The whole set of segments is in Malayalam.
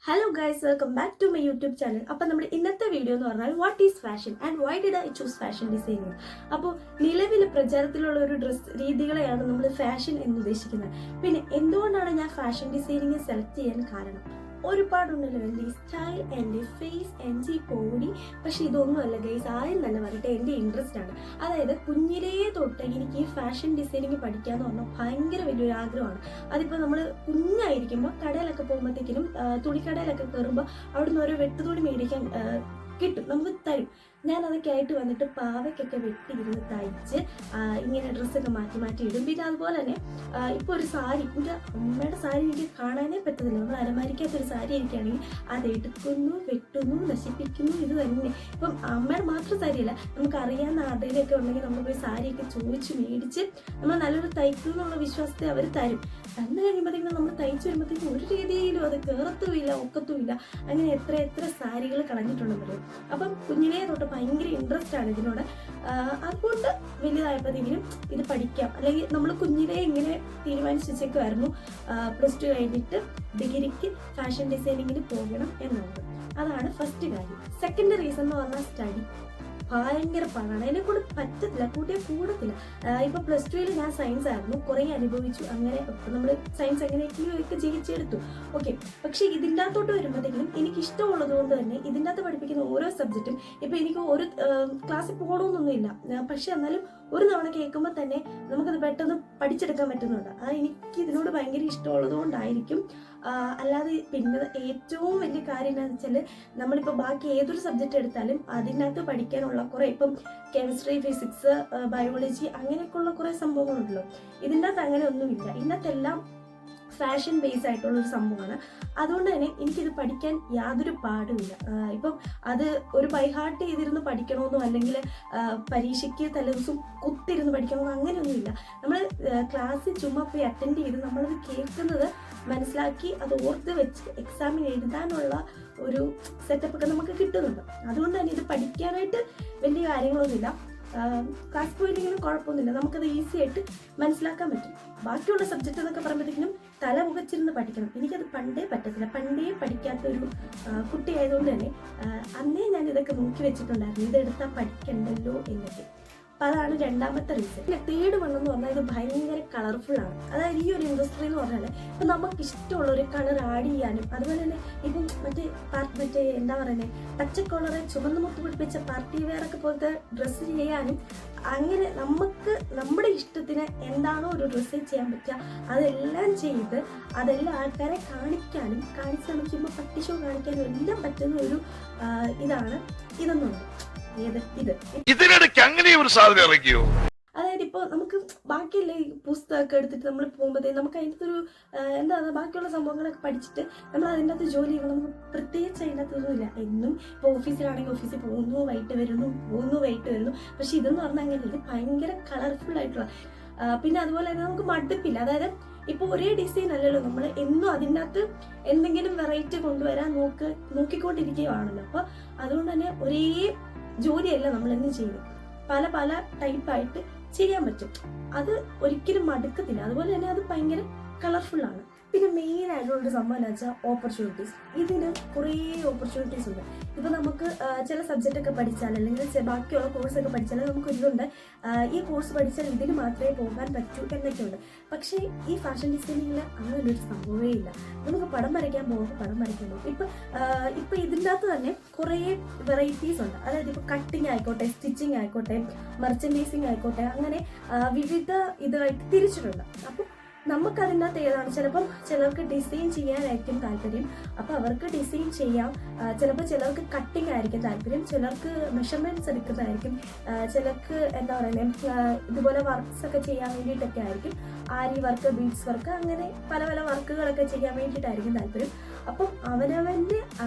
Hello guys, welcome back to my YouTube channel. അപ്പോൾ നമ്മുടെ ഇന്നത്തെ വീഡിയോ എന്ന് പറഞ്ഞാൽ what is fashion and why did I choose fashion designing. അപ്പോൾ നിലവിൽ പ്രചാരത്തിലുള്ള ഒരു ഡ്രസ് രീതികളെയാണ് നമ്മൾ ഫാഷൻ എന്ന് ഉദ്ദേശിക്കുന്നത്. പിന്നെ എന്തുകൊണ്ടാണ് ഞാൻ ഫാഷൻ ഡിസൈനിങ് സെലക്ട് ചെയ്യാൻ കാരണം? ഒരുപാടുണ്ടല്ലോ എൻ്റെ സ്റ്റൈൽ, എൻ്റെ ഫേസ്, എൻ്റെ ബോഡി. പക്ഷെ ഇതൊന്നുമല്ല ഗൈസ്, ആദ്യം തന്നെ പറയട്ടെ, എൻ്റെ ഇൻട്രസ്റ്റ് ആണ്. അതായത് കുഞ്ഞിലേ തൊട്ട് എനിക്ക് ഈ ഫാഷൻ ഡിസൈനിങ് പഠിക്കാന്ന് പറഞ്ഞാൽ ഭയങ്കര വലിയൊരു ആഗ്രഹമാണ്. അതിപ്പോൾ നമ്മൾ കുഞ്ഞായിരിക്കുമ്പോൾ കടയിലൊക്കെ പോകുമ്പോഴത്തേക്കിനും തുണിക്കടയിലൊക്കെ കയറുമ്പോൾ അവിടുന്ന് ഓരോ വെട്ടുതുണി മേടിക്കാൻ കിട്ടും, നമുക്ക് തരും. ഞാൻ അതൊക്കെ ആയിട്ട് വന്നിട്ട് പാവയ്ക്കൊക്കെ വെട്ടിയിരുന്ന് തയ്ച്ച് ഇങ്ങനെ ഡ്രസ്സൊക്കെ മാറ്റി ഇടും. പിന്നെ അതുപോലെ തന്നെ ഇപ്പോൾ ഒരു സാരി, എൻ്റെ അമ്മയുടെ സാരി എനിക്ക് കാണാനേ പറ്റത്തില്ല. നമ്മൾ അലമാരിക്കാത്തൊരു സാരി ഇരിക്കുകയാണെങ്കിൽ അത് എടുക്കുന്നു, വെട്ടുന്നു, നശിപ്പിക്കുന്നു. ഇത് തന്നെ ഇപ്പം അമ്മയുടെ മാത്രം സാരിയല്ല, നമുക്ക് അറിയാവുന്ന ആരുടെയൊക്കെ ഉണ്ടെങ്കിൽ നമ്മൾ പോയി സാരിയൊക്കെ ചോദിച്ച് മേടിച്ച് നമ്മൾ നല്ലൊരു തയ്ക്കും എന്നുള്ള വിശ്വാസത്തെ അവർ തരും. തന്നു കഴിയുമ്പോഴത്തേക്കും നമ്മൾ തയ്ച്ചു വരുമ്പോഴത്തേക്കും ഒരു രീതിയിലും അത് കയറത്തുമില്ല, ഒക്കത്തുമില്ല. അങ്ങനെ എത്ര സാരികൾ കളഞ്ഞിട്ടുണ്ടെന്ന് പറയും. അപ്പം കുഞ്ഞിലേ തൊട്ട് ഭയങ്കര ഇൻട്രസ്റ്റ് ആണ് ഇതിനോട്. അതുകൊണ്ട് വലുതായപ്പോഴത്തേക്കിനും ഇത് പഠിക്കാം, അല്ലെങ്കിൽ നമ്മൾ കുഞ്ഞിലേ ഇങ്ങനെ തീരുമാനിച്ചേക്കുമായിരുന്നു +2 കഴിഞ്ഞിട്ട് ഡിഗ്രിക്ക് ഫാഷൻ ഡിസൈനിങ്ങിന് പോകണം എന്നുള്ളത്. അതാണ് ഫസ്റ്റ് കാര്യം. സെക്കൻഡ് റീസൺ എന്ന് പറഞ്ഞാൽ സ്റ്റഡി ഭയങ്കര പാടാണ്, എന്നെ കൊണ്ട് പറ്റത്തില്ല, കൂട്ടിയാൽ കൂടത്തില്ല. ഇപ്പൊ +2 ഞാൻ സയൻസ് ആയിരുന്നു, കുറെ അനുഭവിച്ചു. അങ്ങനെ നമ്മൾ സയൻസ് എങ്ങനെയൊക്കെ ജയിച്ചെടുത്തു, ഓക്കെ. പക്ഷെ ഇതിൻ്റെ അകത്തോട്ട് വരുമ്പോഴത്തേക്കും എനിക്ക് ഇഷ്ടമുള്ളത് കൊണ്ട് തന്നെ ഇതിൻ്റെ അകത്ത് പഠിപ്പിക്കുന്ന ഓരോ സബ്ജക്റ്റും ഇപ്പൊ എനിക്ക് ഒരു ക്ലാസ്സിൽ പോകണമെന്നൊന്നുമില്ല, പക്ഷെ എന്നാലും ഒരു തവണ കേൾക്കുമ്പോൾ തന്നെ നമുക്കത് പെട്ടെന്ന് പഠിച്ചെടുക്കാൻ പറ്റുന്നുണ്ട്. അത് എനിക്ക് ഇതിനോട് ഭയങ്കര ഇഷ്ടമുള്ളത് കൊണ്ടായിരിക്കും. അല്ലാതെ പിന്നെ ഏറ്റവും വലിയ കാര്യം എന്താണെന്ന് വെച്ചാൽ നമ്മളിപ്പോൾ ബാക്കി ഏതൊരു സബ്ജക്റ്റ് എടുത്താലും അതിനകത്ത് പഠിക്കാനുള്ള കുറെ, ഇപ്പം കെമിസ്ട്രി, ഫിസിക്സ്, ബയോളജി അങ്ങനെയൊക്കെയുള്ള കുറെ സംഭവങ്ങളുണ്ടല്ലോ. ഇതിൻ്റെ അകത്ത് അങ്ങനെ ഒന്നുമില്ല. ഇതിനകത്തെല്ലാം ഫാഷൻ ബേസ് ആയിട്ടുള്ള ഒരു സംഭവമാണ്. അതുകൊണ്ട് തന്നെ എനിക്കിത് പഠിക്കാൻ യാതൊരു പാടുമില്ല. ഇപ്പം അത് ഒരു ബൈഹാർട്ട് ചെയ്തിരുന്ന് പഠിക്കണമെന്നോ അല്ലെങ്കിൽ പരീക്ഷയ്ക്ക് തലേദിവസം കുത്തിരുന്ന് പഠിക്കണമെന്നോ അങ്ങനെയൊന്നുമില്ല. നമ്മൾ ക്ലാസ്സിൽ ചുമ്മാ പോയി അറ്റൻഡ് ചെയ്ത് നമ്മളത് കേൾക്കുന്നത് മനസ്സിലാക്കി അത് ഓർത്ത് വെച്ച് എക്സാമിന് എഴുതാനുള്ള ഒരു സെറ്റപ്പ് ഒക്കെ നമുക്ക് കിട്ടുന്നുണ്ട്. അതുകൊണ്ട് തന്നെ ഇത് പഠിക്കാനായിട്ട് വലിയ കാര്യങ്ങളൊന്നുമില്ല. ക്ലാസ് പോയില്ലെങ്കിലും കുഴപ്പമൊന്നുമില്ല, നമുക്കത് ഈസി ആയിട്ട് മനസ്സിലാക്കാൻ പറ്റും. ബാക്കിയുള്ള സബ്ജക്റ്റ് എന്നൊക്കെ പറയുമ്പോഴത്തേക്കിനും തല പുകച്ചിരുന്ന് പഠിക്കണം. എനിക്കത് പണ്ടേ പറ്റത്തില്ല. പണ്ടേ പഠിക്കാത്തൊരു കുട്ടി ആയതുകൊണ്ട് തന്നെ അന്നേ ഞാൻ ഇതൊക്കെ നോക്കി വെച്ചിട്ടുണ്ടായിരുന്നു, ഇതെടുത്താൽ പഠിക്കണ്ടല്ലോ എന്നൊക്കെ. അപ്പം അതാണ് രണ്ടാമത്തെ റീസൺ. പിന്നെ തേർഡ് വൺ എന്ന് പറഞ്ഞാൽ ഇത് ഭയങ്കര കളർഫുൾ ആണ്. അതായത് ഈ ഒരു ഇൻഡസ്ട്രി എന്ന് പറഞ്ഞാൽ ഇപ്പം നമുക്ക് ഇഷ്ടമുള്ള ഒരു കളർ ആഡ് ചെയ്യാനും, അതുപോലെ തന്നെ ഇപ്പം മറ്റേ എന്താ പറയുന്നത്, പച്ചക്കളറ് ചുവന്ന മുത്ത് പിടിപ്പിച്ച പാർട്ടി വെയർ ഒക്കെ പോലത്തെ ഡ്രസ്സ് ചെയ്യാനും, അങ്ങനെ നമുക്ക് നമ്മുടെ ഇഷ്ടത്തിന് എന്താണോ ഒരു ഡ്രസ്സ് ചെയ്യാൻ പറ്റുക അതെല്ലാം ചെയ്ത് അതെല്ലാം ആൾക്കാരെ കാണിക്കാനും, കാണിച്ച് കാണിക്കുമ്പോൾ പട്ടിഷോ കാണിക്കാനും എല്ലാം പറ്റുന്ന ഒരു ഇതെന്നുണ്ട്. ഇതിനിടയ്ക്ക് അങ്ങനെ ഒരു സാധനം ഇറക്കിയോ? അതായത് ഇപ്പോൾ നമുക്ക് ബാക്കിയുള്ള ഈ പുസ്തകമൊക്കെ എടുത്തിട്ട് നമ്മൾ പോകുമ്പോഴത്തേക്കും നമുക്ക് അതിൻ്റെ ഒരു ബാക്കിയുള്ള സംഭവങ്ങളൊക്കെ പഠിച്ചിട്ട് നമ്മൾ അതിൻ്റെ അകത്ത് ജോലി ചെയ്യണം. നമുക്ക് പ്രത്യേകിച്ച് അതിൻ്റെ അകത്തൊന്നുമില്ല. എന്നും ഇപ്പോൾ ഓഫീസിലാണെങ്കിൽ ഓഫീസിൽ പോകുന്നു, വൈകിട്ട് വരുന്നു. പക്ഷെ ഇതെന്ന് പറഞ്ഞാൽ അങ്ങനെ ഇത് ഭയങ്കര കളർഫുൾ ആയിട്ടുള്ള, പിന്നെ അതുപോലെ തന്നെ നമുക്ക് മടുപ്പില്ല. അതായത് ഇപ്പോൾ ഒരേ ഡിസൈൻ അല്ലല്ലോ, നമ്മൾ എന്നും അതിൻ്റെ അകത്ത് എന്തെങ്കിലും വെറൈറ്റി കൊണ്ടുവരാൻ നോക്കിക്കൊണ്ടിരിക്കുകയാണല്ലോ. അപ്പോൾ അതുകൊണ്ട് തന്നെ ഒരേ ജോലിയല്ല നമ്മൾ എന്ന് ചെയ്യും, പല ടൈപ്പായിട്ട് ചെയ്യാൻ പറ്റും. അത് ഒരിക്കലും മടുക്കത്തില്ല. അതുപോലെ തന്നെ അത് ഭയങ്കര കളർഫുൾ ആണ്. പിന്നെ മെയിൻ ആയിട്ടുള്ളൊരു സംഭവം എന്ന് വെച്ചാൽ ഓപ്പർച്യൂണിറ്റീസ്. ഇതിന് കുറേ ഓപ്പർച്യൂണിറ്റീസ് ഉണ്ട്. ഇപ്പം നമുക്ക് ചില സബ്ജക്റ്റ് ഒക്കെ പഠിച്ചാൽ അല്ലെങ്കിൽ ബാക്കിയുള്ള കോഴ്സൊക്കെ പഠിച്ചാൽ നമുക്കൊരിതുണ്ട്, ഈ കോഴ്സ് പഠിച്ചാൽ ഇതിന് മാത്രമേ പോകാൻ പറ്റൂ എന്നൊക്കെയുണ്ട്. പക്ഷേ ഈ ഫാഷൻ ഡിസൈനിങ്ങിൽ അങ്ങനൊരു സംഭവമേ ഇല്ല. നമുക്ക് പടം വരയ്ക്കാൻ പോകും. ഇപ്പം ഇതിൻ്റെ അകത്ത് തന്നെ കുറേ വെറൈറ്റീസ് ഉണ്ട്. അതായത് ഇപ്പോൾ കട്ടിങ് ആയിക്കോട്ടെ, സ്റ്റിച്ചിങ് ആയിക്കോട്ടെ, മെർച്ചൻഡൈസിങ് ആയിക്കോട്ടെ, അങ്ങനെ വിവിധ ഇതായിട്ട് തിരിച്ചിട്ടുണ്ട്. അപ്പം നമുക്കതിനകത്ത് ഏതാണ്, ചിലപ്പം ചിലർക്ക് ഡിസൈൻ ചെയ്യാനായിരിക്കും താല്പര്യം, അപ്പോൾ അവർക്ക് ഡിസൈൻ ചെയ്യാം. ചിലപ്പോൾ ചിലർക്ക് കട്ടിങ് ആയിരിക്കും താല്പര്യം, ചിലർക്ക് മെഷർമെൻറ്റ്സ് എടുക്കുന്നതായിരിക്കും, ചിലർക്ക് എന്താ പറയുന്നത് ഇതുപോലെ വർക്ക്സ് ഒക്കെ ചെയ്യാൻ വേണ്ടിയിട്ടൊക്കെ ആയിരിക്കും, ആരി വർക്ക്, ബീഡ്സ് വർക്ക്, അങ്ങനെ പല വർക്കുകളൊക്കെ ചെയ്യാൻ വേണ്ടിയിട്ടായിരിക്കും താല്പര്യം. അപ്പം അവനവൻ്റെ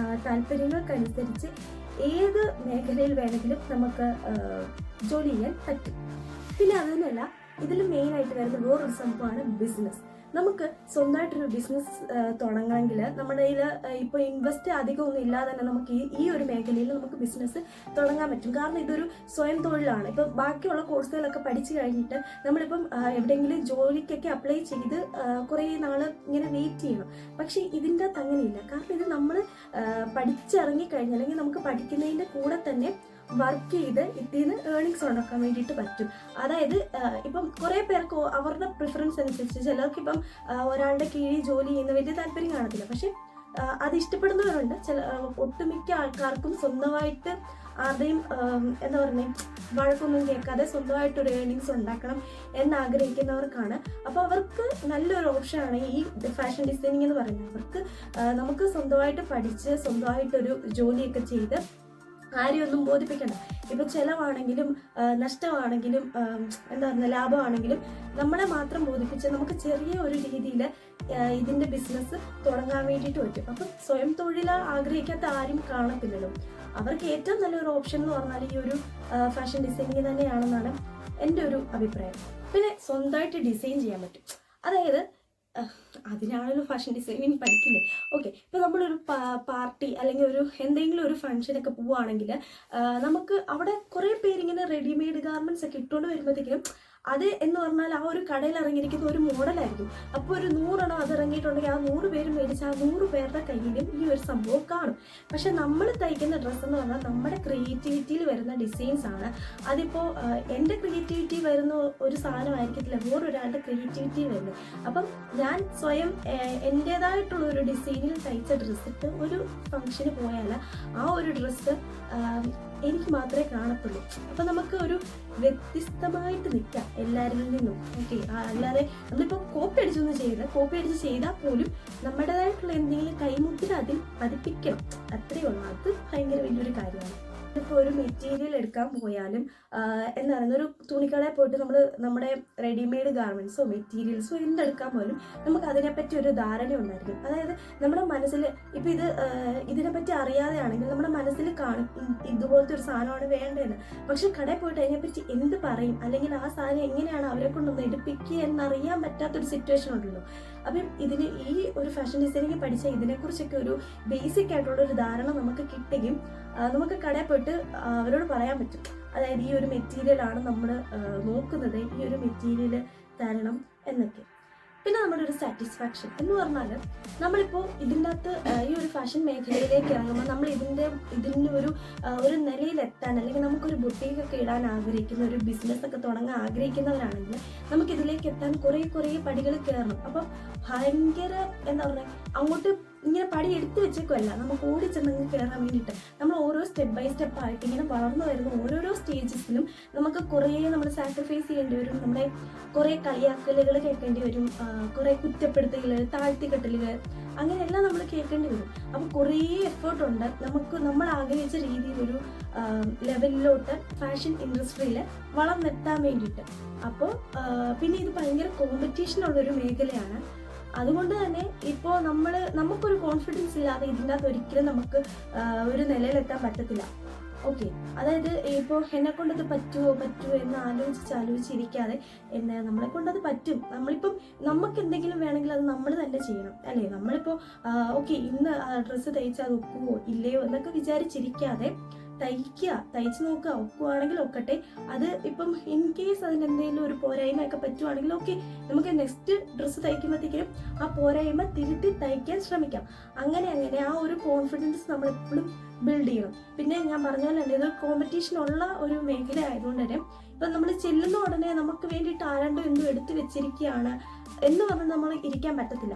താല്പര്യങ്ങൾക്കനുസരിച്ച് ഏത് മേഖലയിൽ വേണമെങ്കിലും നമുക്ക് ജോലി ചെയ്യാൻ പറ്റും. പിന്നെ അത് തന്നെയല്ല, ഇതിൽ മെയിനായിട്ട് വരുന്ന വേറൊരു സംഭവമാണ് ബിസിനസ്. നമുക്ക് സ്വന്തമായിട്ടൊരു ബിസിനസ് തുടങ്ങണമെങ്കിൽ നമ്മുടെ കയ്യിൽ ഇപ്പോൾ ഇൻവെസ്റ്റ് അധികമൊന്നും ഇല്ലാതെ തന്നെ നമുക്ക് ഈ ഒരു മേഖലയിൽ നമുക്ക് ബിസിനസ് തുടങ്ങാൻ പറ്റും. കാരണം ഇതൊരു സ്വയം തൊഴിലാണ്. ഇപ്പം ബാക്കിയുള്ള കോഴ്സുകളൊക്കെ പഠിച്ചു കഴിഞ്ഞിട്ട് നമ്മളിപ്പം എവിടെയെങ്കിലും ജോലിക്കൊക്കെ അപ്ലൈ ചെയ്ത് കുറേ നാൾ ഇങ്ങനെ വെയിറ്റ് ചെയ്യണം. പക്ഷേ ഇതിൻ്റെ അകത്ത് അങ്ങനെയില്ല. കാരണം ഇത് നമ്മൾ പഠിച്ചിറങ്ങി കഴിഞ്ഞാൽ അല്ലെങ്കിൽ നമുക്ക് പഠിക്കുന്നതിൻ്റെ കൂടെ തന്നെ വർക്ക് ചെയ്ത് ഇതിന് ഏർണിങ്സ് ഉണ്ടാക്കാൻ വേണ്ടിയിട്ട് പറ്റും. അതായത് ഇപ്പം കുറേ പേർക്ക് അവരുടെ പ്രിഫറൻസ് അനുസരിച്ച് ചിലർക്ക് ഇപ്പം ഒരാളുടെ കീഴിൽ ജോലി ചെയ്യുന്ന വലിയ താല്പര്യം കാണത്തില്ല. പക്ഷെ അത് ഇഷ്ടപ്പെടുന്നവരുണ്ട്. ഒട്ടുമിക്ക ആൾക്കാർക്കും സ്വന്തമായിട്ട് ആരുടെയും എന്താ പറയുക വഴക്കൊന്നും കേൾക്കാതെ സ്വന്തമായിട്ടൊരു ഏർണിങ്സ് ഉണ്ടാക്കണം എന്നാഗ്രഹിക്കുന്നവർക്കാണ്. അപ്പോൾ അവർക്ക് നല്ലൊരു ഓപ്ഷനാണ് ഈ ഫാഷൻ ഡിസൈനിങ് എന്ന് പറയുന്നത്. അവർക്ക് നമുക്ക് സ്വന്തമായിട്ട് പഠിച്ച് സ്വന്തമായിട്ടൊരു ജോലിയൊക്കെ ചെയ്ത് ആരെയും ഒന്നും ബോധിപ്പിക്കണം. ഇപ്പം ചിലവാണെങ്കിലും നഷ്ടമാണെങ്കിലും എന്താ പറയുക ലാഭമാണെങ്കിലും നമ്മളെ മാത്രം ബോധിപ്പിച്ച് നമുക്ക് ചെറിയ ഒരു രീതിയിൽ ഇതിൻ്റെ ബിസിനസ് തുടങ്ങാൻ വേണ്ടിയിട്ട് പറ്റും. അപ്പം സ്വയം തൊഴിൽ ആഗ്രഹിക്കാത്ത ആരും കാണത്തില്ലല്ലോ. അവർക്ക് ഏറ്റവും നല്ലൊരു ഓപ്ഷൻ എന്ന് പറഞ്ഞാൽ ഈ ഒരു ഫാഷൻ ഡിസൈനിങ് തന്നെയാണെന്നാണ് എൻ്റെ ഒരു അഭിപ്രായം. പിന്നെ സ്വന്തമായിട്ട് ഡിസൈൻ ചെയ്യാൻ പറ്റും. അതായത് അതിനാണല്ലോ ഫാഷൻ ഡിസൈനിങ് പഠിക്കുന്നത്. ഓക്കെ, ഇപ്പോൾ നമ്മളൊരു പാർട്ടി അല്ലെങ്കിൽ ഒരു എന്തെങ്കിലും ഒരു ഫംഗ്ഷനൊക്കെ പോവുകയാണെങ്കിൽ നമുക്ക് അവിടെ കുറേ പേരിങ്ങനെ റെഡിമെയ്ഡ് ഗാർമെൻറ്റ്സ് ഒക്കെ ഇട്ടുകൊണ്ട് വരുമ്പോഴത്തേക്കും അത് എന്ന് പറഞ്ഞാൽ ആ ഒരു കടയിൽ ഇറങ്ങിയിരിക്കുന്ന ഒരു മോഡലായിരിക്കും. അപ്പോൾ ഒരു 100 എണ്ണം അത് ഇറങ്ങിയിട്ടുണ്ടെങ്കിൽ ആ 100 പേര് മേടിച്ച് ആ 100 പേരുടെ കയ്യിലും ഈ ഒരു സംഭവം കാണും. പക്ഷെ നമ്മൾ തയ്ക്കുന്ന ഡ്രസ്സ് എന്ന് പറഞ്ഞാൽ നമ്മുടെ ക്രിയേറ്റിവിറ്റിയിൽ വരുന്ന ഡിസൈൻസ് ആണ്. അതിപ്പോൾ എൻ്റെ ക്രിയേറ്റിവിറ്റി വരുന്ന ഒരു സാധനമായിരിക്കത്തില്ല വേറൊരാളുടെ ക്രിയേറ്റിവിറ്റി വരുന്നത്. അപ്പം ഞാൻ സ്വയം എൻ്റേതായിട്ടുള്ള ഒരു ഡിസൈനിൽ തയ്ച്ച ഡ്രസ്സ് ഇട്ട് ഒരു ഫംഗ്ഷന് പോയാൽ ആ ഒരു ഡ്രസ്സ് എനിക്ക് മാത്രമേ കാണത്തുള്ളൂ. അപ്പം നമുക്ക് ഒരു വ്യത്യസ്തമായിട്ട് നിൽക്കാം എല്ലാവരിൽ നിന്നും. ഓക്കെ, അല്ലാതെ നമ്മളിപ്പോൾ കോപ്പി അടിച്ച് ചെയ്താൽ പോലും നമ്മുടേതായിട്ടുള്ള എന്തെങ്കിലും കൈമുദ്ര അതിൽ പതിപ്പിക്കണം. അത്രയേ ഉള്ളൂ. അത് ഭയങ്കര വലിയൊരു കാര്യമാണ്. ഇപ്പോൾ ഒരു മെറ്റീരിയൽ എടുക്കാൻ പോയാലും എന്താ പറയുക ഒരു തുണിക്കടയിൽ പോയിട്ട് നമ്മൾ നമ്മുടെ റെഡിമെയ്ഡ് ഗാർമെൻറ്റ്സോ മെറ്റീരിയൽസോ എന്തെടുക്കാൻ പോലും നമുക്ക് അതിനെപ്പറ്റി ഒരു ധാരണ ഉണ്ടായിരിക്കും. അതായത് നമ്മുടെ മനസ്സിൽ ഇപ്പം ഇതിനെപ്പറ്റി അറിയാതെയാണെങ്കിൽ നമ്മുടെ മനസ്സിൽ കാണും ഇതുപോലത്തെ ഒരു സാധനമാണ് വേണ്ടതെന്ന്. പക്ഷെ കടയിൽ പോയിട്ട് അതിനെപ്പറ്റി എന്ത് പറയും അല്ലെങ്കിൽ ആ സാധനം എങ്ങനെയാണ് അവരെ കൊണ്ടൊന്ന് എടുപ്പിക്കുക എന്നറിയാൻ പറ്റാത്തൊരു സിറ്റുവേഷൻ ഉണ്ടല്ലോ. അപ്പം ഈ ഒരു ഫാഷൻ ഡിസൈനിങ് പഠിച്ചാൽ ഇതിനെക്കുറിച്ചൊക്കെ ഒരു ബേസിക് ആയിട്ടുള്ള ഒരു ധാരണ നമുക്ക് കിട്ടുകയും നമുക്ക് കടയിൽ പോയിട്ട് അവരോട് പറയാൻ പറ്റും. അതായത് ഈ ഒരു മെറ്റീരിയലാണ് നമ്മൾ നോക്കുന്നത്, ഈ ഒരു മെറ്റീരിയൽ തരണം എന്നൊക്കെ. പിന്നെ നമ്മുടെ ഒരു സാറ്റിസ്ഫാക്ഷൻ എന്ന് പറഞ്ഞാൽ നമ്മളിപ്പോൾ ഇതിൻ്റെ അകത്ത് ഈ ഒരു ഫാഷൻ മേഖലയിലേക്ക് ഇറങ്ങുമ്പോൾ നമ്മൾ ഇതിൻ്റെ ഒരു നിലയിലെത്താൻ അല്ലെങ്കിൽ നമുക്കൊരു ബുട്ടീക്കൊക്കെ ഇടാൻ ആഗ്രഹിക്കുന്ന ഒരു ബിസിനസ്സൊക്കെ തുടങ്ങാൻ ആഗ്രഹിക്കുന്നവരാണെങ്കിൽ നമുക്കിതിലേക്ക് എത്താൻ കുറേ പടികൾ കയറണം. അപ്പം ഭയങ്കര എന്താ പറയുക അങ്ങോട്ട് ഇങ്ങനെ പടി എടുത്തു വെച്ചേക്കുമല്ല, നമുക്ക് ഓടിച്ചെന്നങ്ങ് കയറാൻ വേണ്ടിയിട്ട് നമ്മൾ ഓരോ സ്റ്റെപ്പ് ബൈ സ്റ്റെപ്പ് ആയിട്ട് ഇങ്ങനെ വളർന്നു വരുന്ന ഓരോരോ സ്റ്റേജസിലും നമുക്ക് നമ്മൾ സാക്രിഫൈസ് ചെയ്യേണ്ടി വരും. നമ്മുടെ കുറേ കളിയാക്കലുകൾ കേൾക്കേണ്ടി വരും, കുറേ കുറ്റപ്പെടുത്തലുകൾ, താഴ്ത്തിക്കെട്ടലുകൾ, അങ്ങനെയെല്ലാം നമ്മൾ കേൾക്കേണ്ടി വരും. അപ്പോൾ കുറേ എഫേർട്ടുണ്ട് നമ്മൾ ആഗ്രഹിച്ച രീതിയിലൊരു ലെവലിലോട്ട് ഫാഷൻ ഇൻഡസ്ട്രിയിൽ വളർന്നെത്താൻ വേണ്ടിയിട്ട്. അപ്പോൾ പിന്നെ ഇത് ഭയങ്കര കോമ്പറ്റീഷനുള്ളൊരു മേഖലയാണ്. അതുകൊണ്ട് തന്നെ ഇപ്പോൾ നമുക്കൊരു കോൺഫിഡൻസ് ഇല്ലാതെ ഇതിൻ്റെ അകത്ത് ഒരിക്കലും നമുക്ക് ഒരു നിലയിലെത്താൻ പറ്റത്തില്ല. ഓക്കെ, അതായത് ഇപ്പോൾ എന്നെ കൊണ്ടത് പറ്റുമോ എന്ന് ആലോചിച്ചിരിക്കാതെ നമ്മളെ കൊണ്ടത് പറ്റും. നമുക്ക് എന്തെങ്കിലും വേണമെങ്കിൽ അത് നമ്മൾ തന്നെ ചെയ്യണം അല്ലേ. നമ്മളിപ്പോൾ ഓക്കെ ഇന്ന് ഡ്രസ്സ് തയ്ച്ചാൽ അത് ഒക്കുമോ ഇല്ലയോ എന്നൊക്കെ വിചാരിച്ചിരിക്കാതെ തയ്ച്ച് നോക്കുക. ഒക്കുവാണെങ്കിൽ ഒക്കട്ടെ. അത് ഇപ്പം ഇൻ കേസ് അതിന് എന്തെങ്കിലും ഒരു പോരായ്മയൊക്കെ പറ്റുവാണെങ്കിൽ ഓക്കെ, നമുക്ക് നെക്സ്റ്റ് ഡ്രസ്സ് തയ്ക്കുമ്പോഴത്തേക്കും ആ പോരായ്മ തിരുത്തി തയ്ക്കാൻ ശ്രമിക്കാം. അങ്ങനെ ആ ഒരു കോൺഫിഡൻസ് നമ്മളെപ്പോഴും ബിൽഡ് ചെയ്യണം. പിന്നെ ഞാൻ പറഞ്ഞ പോലെ തന്നെ ഇതൊരു കോമ്പറ്റീഷൻ ഉള്ള ഒരു മേഖല ആയതുകൊണ്ട് തന്നെ ഇപ്പം നമ്മൾ ചെല്ലുന്ന ഉടനെ നമുക്ക് വേണ്ടിയിട്ട് ആരാണ്ടോ എന്തോ എടുത്തു വെച്ചിരിക്കുകയാണ് എന്ന് പറഞ്ഞ് നമ്മൾ ഇരിക്കാൻ പറ്റത്തില്ല.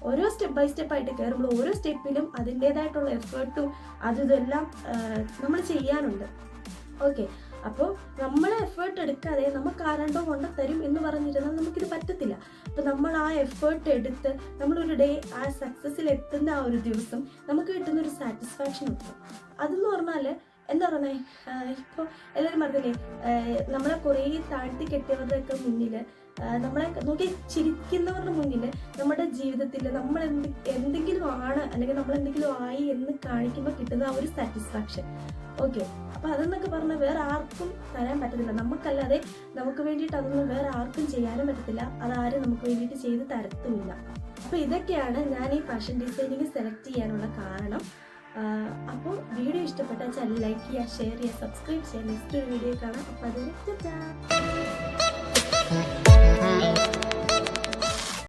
ഓരോ സ്റ്റെപ്പ് ബൈ സ്റ്റെപ്പ് ആയിട്ട് കയറുമ്പോൾ ഓരോ സ്റ്റെപ്പിലും അതിൻ്റേതായിട്ടുള്ള എഫേർട്ടും ഇതെല്ലാം നമ്മൾ ചെയ്യാനുണ്ട്. ഓക്കെ, അപ്പോൾ നമ്മൾ എഫേർട്ട് എടുക്കാതെ നമുക്ക് ആരാണ്ടോ കൊണ്ട് തരും എന്ന് പറഞ്ഞിരുന്നാൽ നമുക്കിത് പറ്റത്തില്ല. അപ്പോൾ നമ്മൾ ആ എഫേർട്ട് എടുത്ത് നമ്മളൊരു ഡേ ആ സക്സസ്സിൽ എത്തുന്ന ആ ഒരു ദിവസം നമുക്ക് കിട്ടുന്നൊരു സാറ്റിസ്ഫാക്ഷൻ ഉണ്ട്. അതെന്ന് പറഞ്ഞാൽ എന്താ പറയുന്നത്, ഇപ്പോൾ എല്ലാവരും പറഞ്ഞില്ലേ നമ്മളെ കുറേ താഴ്ത്തി കെട്ടിയവരുടെയൊക്കെ മുന്നിൽ നമ്മളെ നോക്കി ചിരിക്കുന്നവരുടെ മുന്നിൽ നമ്മുടെ ജീവിതത്തിൽ നമ്മൾ എന്തെങ്കിലും ആണ് അല്ലെങ്കിൽ നമ്മൾ എന്തെങ്കിലും ആയി എന്ന് കാണിക്കുമ്പോൾ കിട്ടുന്ന ആ ഒരു സാറ്റിസ്ഫാക്ഷൻ. ഓക്കെ, അപ്പോൾ അതെന്നൊക്കെ പറഞ്ഞാൽ വേറെ ആർക്കും തരാൻ പറ്റത്തില്ല. നമുക്കല്ലാതെ നമുക്ക് വേണ്ടിയിട്ട് അതൊന്നും വേറെ ആർക്കും ചെയ്യാനും പറ്റത്തില്ല, അതാരും നമുക്ക് വേണ്ടിയിട്ട് ചെയ്ത് തരത്തുമില്ല. അപ്പോൾ ഇതൊക്കെയാണ് ഞാൻ ഈ ഫാഷൻ ഡിസൈനിങ് സെലക്ട് ചെയ്യാനുള്ള കാരണം. അപ്പോൾ വീഡിയോ ഇഷ്ടപ്പെട്ടാൽ ചാനൽ ലൈക്ക് ചെയ്യുക, ഷെയർ ചെയ്യുക, സബ്സ്ക്രൈബ് ചെയ്യുക. നെക്സ്റ്റ് ഒരു വീഡിയോ കാണാം. അപ്പോൾ അതിന്